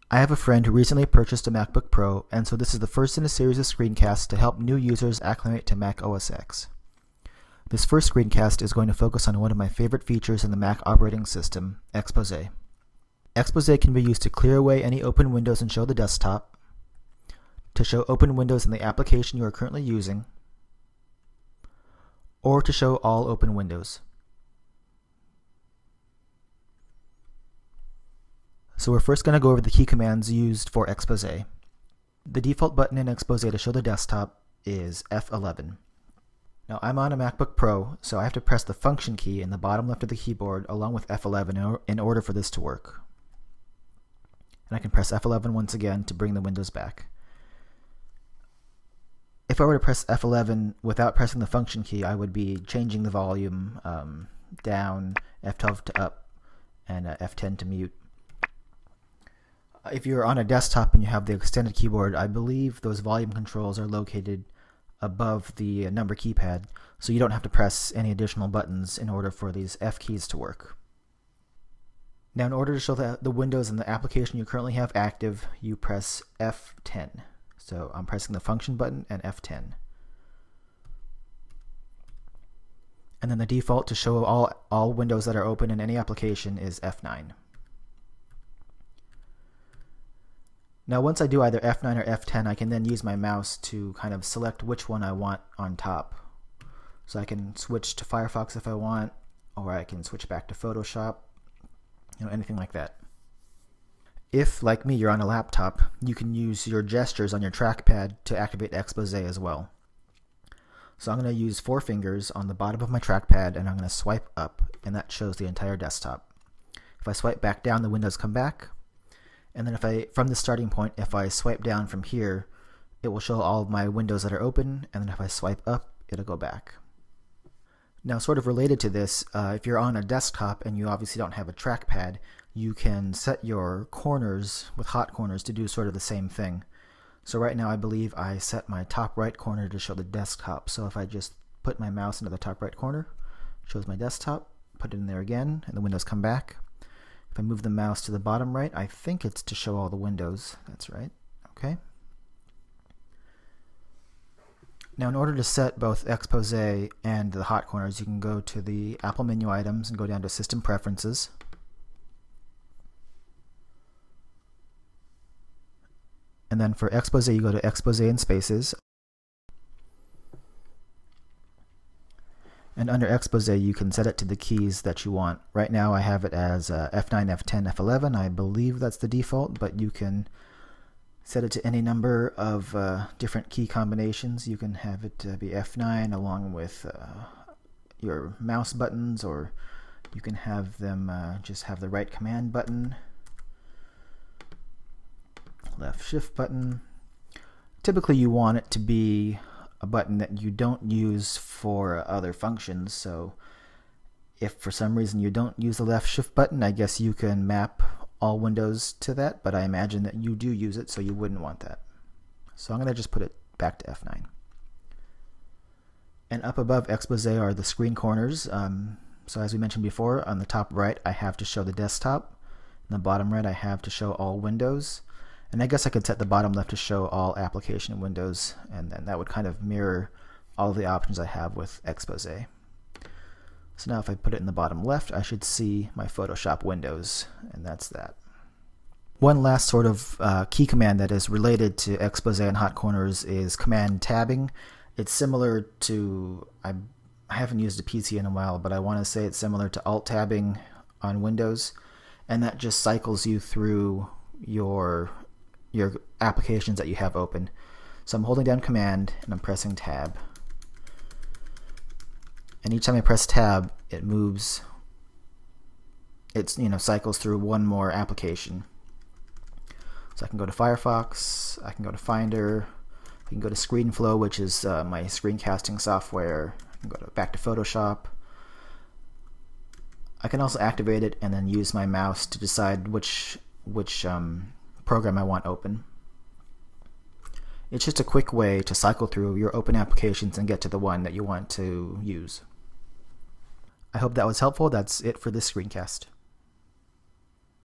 I have a friend who recently purchased a MacBook Pro, and so this is the first in a series of screencasts to help new users acclimate to Mac OS X. This first screencast is going to focus on one of my favorite features in the Mac operating system, Expose. Expose can be used to clear away any open windows and show the desktop, to show open windows in the application you are currently using, or to show all open windows. So we're first going to go over the key commands used for Expose. The default button in Expose to show the desktop is F11. Now I'm on a MacBook Pro, so I have to press the function key in the bottom left of the keyboard along with F11 in order for this to work. And I can press F11 once again to bring the windows back. If I were to press F11 without pressing the function key, I would be changing the volume down, F12 to up, and F10 to mute. If you're on a desktop and you have the extended keyboard, I believe those volume controls are located above the number keypad, so you don't have to press any additional buttons in order for these F keys to work. Now in order to show the windows in the application you currently have active, you press F10. So I'm pressing the function button and F10. And then the default to show all windows that are open in any application is F9. Now once I do either F9 or F10, I can then use my mouse to kind of select which one I want on top. So I can switch to Firefox if I want, or I can switch back to Photoshop, anything like that. If, like me, you're on a laptop, you can use your gestures on your trackpad to activate Expose as well. So I'm going to use 4 fingers on the bottom of my trackpad, and I'm going to swipe up, and that shows the entire desktop. If I swipe back down, the windows come back. And then from the starting point, if I swipe down from here, it will show all of my windows that are open, and then if I swipe up, it'll go back. Now, sort of related to this, if you're on a desktop and you obviously don't have a trackpad, you can set your corners with hot corners to do sort of the same thing. So right now I believe I set my top right corner to show the desktop. So if I just put my mouse into the top right corner, it shows my desktop, put it in there again, and the windows come back. If I move the mouse to the bottom right, I think it's to show all the windows. That's right. Okay. Now in order to set both Expose and the hot corners, you can go to the Apple menu items and go down to System Preferences. And then for Expose, you go to Expose and Spaces. And under Expose, you can set it to the keys that you want. Right now I have it as F9, F10, F11. I believe that's the default, but you can set it to any number of different key combinations. You can have it be F9 along with your mouse buttons, or you can have them just have the right command button, left shift button. Typically you want it to be a button that you don't use for other functions, so if for some reason you don't use the left shift button, I guess you can map all windows to that, but I imagine that you do use it, so you wouldn't want that. So I'm going to just put it back to F9. And up above Expose are the screen corners. So as we mentioned before, on the top right I have to show the desktop, and the bottom right I have to show all windows. And I guess I could set the bottom left to show all application windows, and then that would kind of mirror all the options I have with Expose. So now if I put it in the bottom left, I should see my Photoshop windows, and that's that. One last sort of key command that is related to Expose and hot corners is command tabbing. It's similar to, I haven't used a PC in a while, but I want to say it's similar to alt tabbing on Windows, and that just cycles you through your applications that you have open. So I'm holding down command and I'm pressing tab, and each time I press tab it moves, cycles through one more application. So I can go to Firefox, I can go to Finder, I can go to ScreenFlow, which is my screencasting software. I can go back to Photoshop. I can also activate it and then use my mouse to decide which program I want open. It's just a quick way to cycle through your open applications and get to the one that you want to use. I hope that was helpful. That's it for this screencast.